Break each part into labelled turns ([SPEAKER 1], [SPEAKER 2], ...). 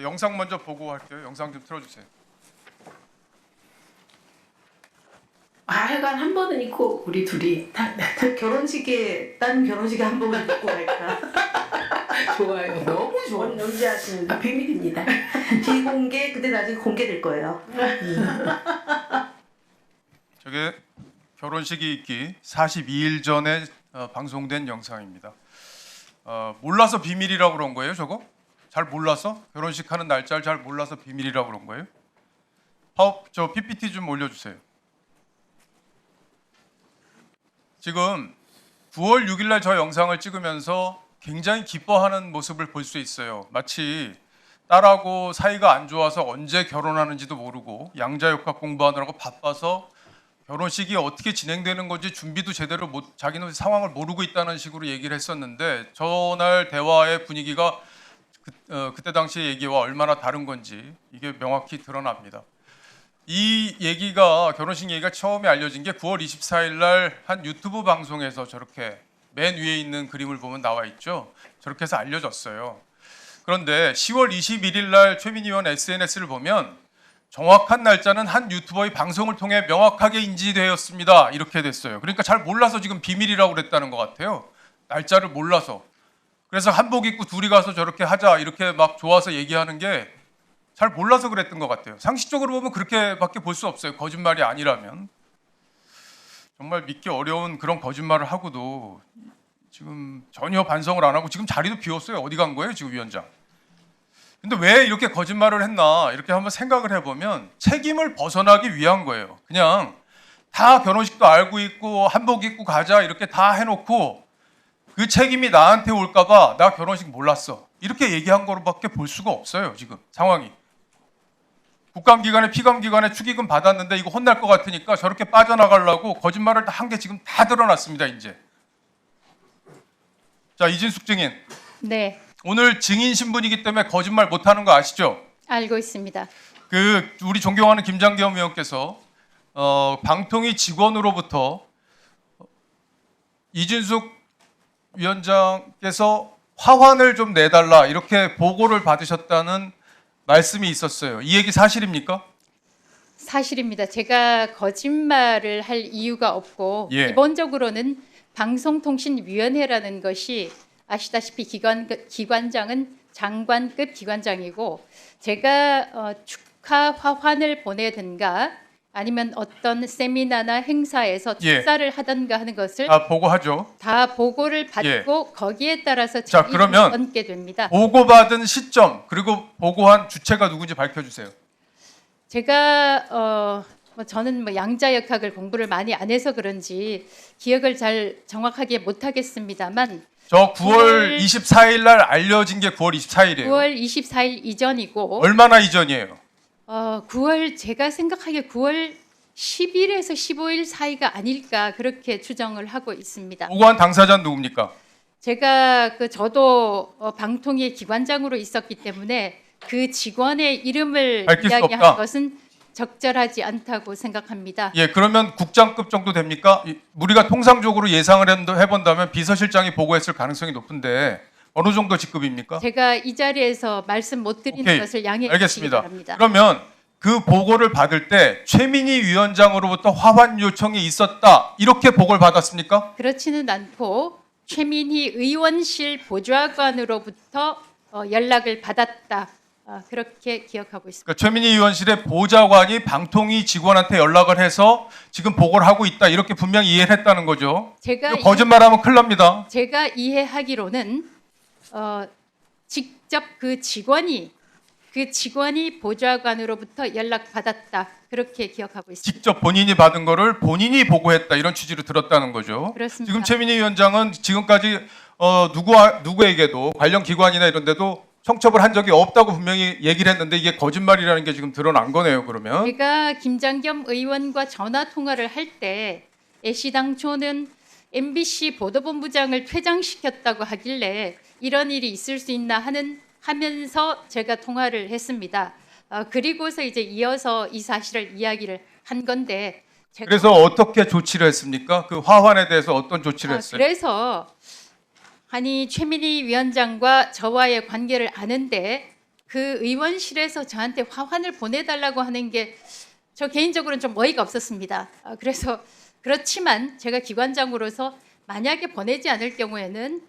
[SPEAKER 1] 영상 먼저 보고 할게요. 영상 좀 틀어주세요.
[SPEAKER 2] 하여간 한 번은 입고 우리 둘이
[SPEAKER 3] 결혼식에 딴 결혼식에 한복을 입고 갈까?
[SPEAKER 2] 좋아요. 너무 좋아요.
[SPEAKER 3] 언제 하시는데?
[SPEAKER 2] 비밀입니다.
[SPEAKER 3] 비공개 근데 나중에 공개될 거예요.
[SPEAKER 1] 저게 결혼식이 있기 42일 전에 방송된 영상입니다. 몰라서 비밀이라고 그런 거예요, 저거? 잘 몰라서? 결혼식 하는 날짜를 잘 몰라서 비밀이라고 그런 거예요? 저 PPT 좀 올려주세요. 지금 9월 6일 날 저 영상을 찍으면서 굉장히 기뻐하는 모습을 볼 수 있어요. 마치 딸하고 사이가 안 좋아서 언제 결혼하는지도 모르고 양자역학 공부하느라고 바빠서 결혼식이 어떻게 진행되는 건지 준비도 제대로 자기는 상황을 모르고 있다는 식으로 얘기를 했었는데 저날 대화의 분위기가 그때 당시 얘기와 얼마나 다른 건지 이게 명확히 드러납니다. 이 얘기가 결혼식 얘기가 처음에 알려진 게 9월 24일 날 한 유튜브 방송에서 저렇게 맨 위에 있는 그림을 보면 나와 있죠. 저렇게 해서 알려졌어요. 그런데 10월 21일 날 최민희 의원 SNS를 보면 정확한 날짜는 한 유튜버의 방송을 통해 명확하게 인지되었습니다. 이렇게 됐어요. 그러니까 잘 몰라서 지금 비밀이라고 그랬다는 것 같아요. 날짜를 몰라서. 그래서 한복 입고 둘이 가서 저렇게 하자 이렇게 막 좋아서 얘기하는 게 잘 몰라서 그랬던 것 같아요. 상식적으로 보면 그렇게밖에 볼 수 없어요. 거짓말이 아니라면. 정말 믿기 어려운 그런 거짓말을 하고도 지금 전혀 반성을 안 하고 지금 자리도 비웠어요. 어디 간 거예요, 지금 위원장? 근데 왜 이렇게 거짓말을 했나 이렇게 한번 생각을 해보면 책임을 벗어나기 위한 거예요. 그냥 다 결혼식도 알고 있고 한복 입고 가자 이렇게 다 해놓고 그 책임이 나한테 올까봐 나 결혼식 몰랐어 이렇게 얘기한 거로밖에 볼 수가 없어요. 지금 상황이. 국감기간에 피감기간에 축의금 받았는데 이거 혼날 것 같으니까 저렇게 빠져나가려고 거짓말을 한 게 지금 다 드러났습니다. 이제. 자, 이진숙 증인.
[SPEAKER 4] 네,
[SPEAKER 1] 오늘 증인 신분이기 때문에 거짓말 못하는 거 아시죠?
[SPEAKER 4] 알고 있습니다.
[SPEAKER 1] 우리 존경하는 김장겸 의원께서 방통위 직원으로부터 이진숙 위원장께서 화환을 좀 내달라 이렇게 보고를 받으셨다는 말씀이 있었어요. 이 얘기 사실입니까?
[SPEAKER 4] 사실입니다. 제가 거짓말을 할 이유가 없고
[SPEAKER 1] 예.
[SPEAKER 4] 기본적으로는 방송통신위원회라는 것이 아시다시피 기관장은 장관급 기관장이고 제가 축하 화환을 보내든가 아니면 어떤 세미나나 행사에서
[SPEAKER 1] 예.
[SPEAKER 4] 축사를 하든가 하는 것을
[SPEAKER 1] 보고하죠.
[SPEAKER 4] 다 보고를 받고 거기에 따라서
[SPEAKER 1] 자,
[SPEAKER 4] 책임을
[SPEAKER 1] 그러면
[SPEAKER 4] 얹게 됩니다.
[SPEAKER 1] 보고받은 시점 그리고 보고한 주체가 누군지 밝혀주세요.
[SPEAKER 4] 제가 저는 양자역학을 공부를 많이 안 해서 그런지 기억을 잘 정확하게 못 하겠습니다만
[SPEAKER 1] 저 9월 24일 날 알려진 게 9월 24일이에요.
[SPEAKER 4] 9월 24일 이전이고
[SPEAKER 1] 얼마나 이전이에요?
[SPEAKER 4] 9월 제가 생각하기에 9월 10일에서 15일 사이가 아닐까 그렇게 추정을 하고 있습니다.
[SPEAKER 1] 보고한 당사자는 누굽니까?
[SPEAKER 4] 제가 저도 방통위 기관장으로 있었기 때문에 그 직원의 이름을
[SPEAKER 1] 밝힐 수
[SPEAKER 4] 이야기한
[SPEAKER 1] 없다.
[SPEAKER 4] 것은 적절하지 않다고 생각합니다.
[SPEAKER 1] 예, 그러면 국장급 정도 됩니까? 우리가 통상적으로 예상을 해본다면 비서실장이 보고했을 가능성이 높은데 어느 정도 직급입니까?
[SPEAKER 4] 제가 이 자리에서 말씀 못 드리는
[SPEAKER 1] 오케이,
[SPEAKER 4] 것을 양해해 주시기
[SPEAKER 1] 알겠습니다.
[SPEAKER 4] 바랍니다.
[SPEAKER 1] 그러면 그 보고를 받을 때 최민희 위원장으로부터 화환 요청이 있었다 이렇게 보고를 받았습니까?
[SPEAKER 4] 그렇지는 않고 최민희 의원실 보좌관으로부터 연락을 받았다. 그렇게 기억하고 있습니다.
[SPEAKER 1] 그러니까 최민희 의원실의 보좌관이 방통위 직원한테 연락을 해서 지금 보고를 하고 있다 이렇게 분명히 이해를 했다는 거죠.
[SPEAKER 4] 제가
[SPEAKER 1] 이거 거짓말하면 큰일 납니다.
[SPEAKER 4] 제가 이해하기로는 직접 그 직원이 보좌관으로부터 연락 받았다 그렇게 기억하고 있습니다.
[SPEAKER 1] 직접 본인이 받은 거를 본인이 보고했다 이런 취지로 들었다는 거죠.
[SPEAKER 4] 그렇습니다.
[SPEAKER 1] 지금 최민희 위원장은 지금까지 누구에게도 관련 기관이나 이런 데도 청첩을 한 적이 없다고 분명히 얘기를 했는데 이게 거짓말이라는 게 지금 드러난 거네요. 그러면
[SPEAKER 4] 제가 김장겸 의원과 전화 통화를 할 때 애시당초는 MBC 보도본부장을 퇴장시켰다고 하길래 이런 일이 있을 수 있나 하면서 제가 통화를 했습니다. 그리고서 이제 이어서 이 사실을 이야기를 한 건데 제가
[SPEAKER 1] 그래서 어떻게 조치를 했습니까? 그 화환에 대해서 어떤 조치를 했어요?
[SPEAKER 4] 그래서 아니 최민희 위원장과 저와의 관계를 아는데 그 의원실에서 저한테 화환을 보내달라고 하는 게 저 개인적으로는 좀 어이가 없었습니다. 그래서 그렇지만 제가 기관장으로서 만약에 보내지 않을 경우에는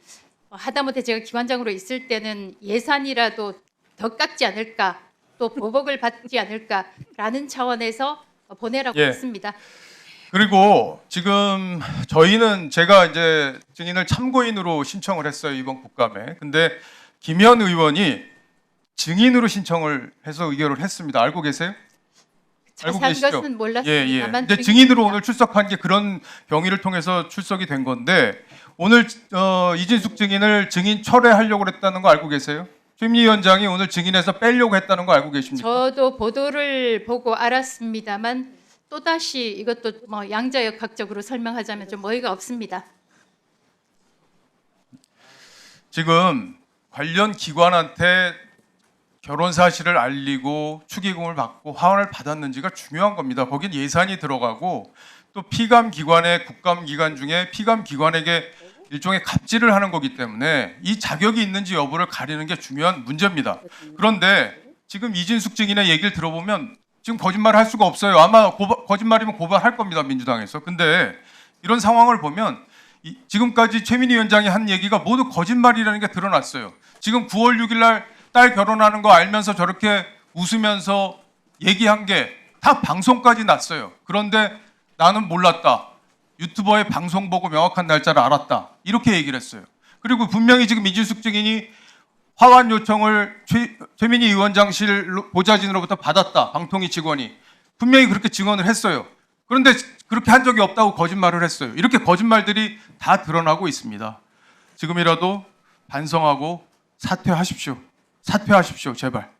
[SPEAKER 4] 하다못해 제가 기관장으로 있을 때는 예산이라도 더 깎지 않을까, 또 보복을 받지 않을까라는 차원에서 보내라고
[SPEAKER 1] 예.
[SPEAKER 4] 했습니다.
[SPEAKER 1] 그리고 지금 저희는 제가 이제 증인을 참고인으로 신청을 했어요, 이번 국감에. 근데 김현 의원이 증인으로 신청을 해서 의결을 했습니다. 알고 계세요? 알고
[SPEAKER 4] 자세한
[SPEAKER 1] 계시죠?
[SPEAKER 4] 것은
[SPEAKER 1] 예, 예.
[SPEAKER 4] 몰랐습니다만
[SPEAKER 1] 근데 증인으로 오늘 출석한 게 그런 경위를 통해서 출석이 된 건데 오늘 이진숙 증인을 증인 철회하려고 그랬다는 거 알고 계세요? 최민희 위원장이 오늘 증인에서 빼려고 했다는 거 알고 계십니까?
[SPEAKER 4] 저도 보도를 보고 알았습니다만 또다시 이것도 뭐 양자역학적으로 설명하자면 좀 어이가 없습니다.
[SPEAKER 1] 지금 관련 기관한테 결혼 사실을 알리고 축의금을 받고 화환을 받았는지가 중요한 겁니다. 거긴 예산이 들어가고 또 피감 기관의 국감 기관 중에 피감 기관에게 일종의 갑질을 하는 거기 때문에 이 자격이 있는지 여부를 가리는 게 중요한 문제입니다. 그런데 지금 이진숙 증인의 얘기를 들어보면 지금 거짓말을 할 수가 없어요. 아마 거짓말이면 고발할 겁니다, 민주당에서. 근데 이런 상황을 보면 지금까지 최민희 위원장이 한 얘기가 모두 거짓말이라는 게 드러났어요. 지금 9월 6일 날 딸 결혼하는 거 알면서 저렇게 웃으면서 얘기한 게 다 방송까지 났어요. 그런데 나는 몰랐다. 유튜버의 방송 보고 명확한 날짜를 알았다. 이렇게 얘기를 했어요. 그리고 분명히 지금 이진숙 증인이 화환 요청을 최민희 위원장실 보좌진으로부터 받았다. 방통위 직원이. 분명히 그렇게 증언을 했어요. 그런데 그렇게 한 적이 없다고 거짓말을 했어요. 이렇게 거짓말들이 다 드러나고 있습니다. 지금이라도 반성하고 사퇴하십시오. 사퇴하십시오, 제발.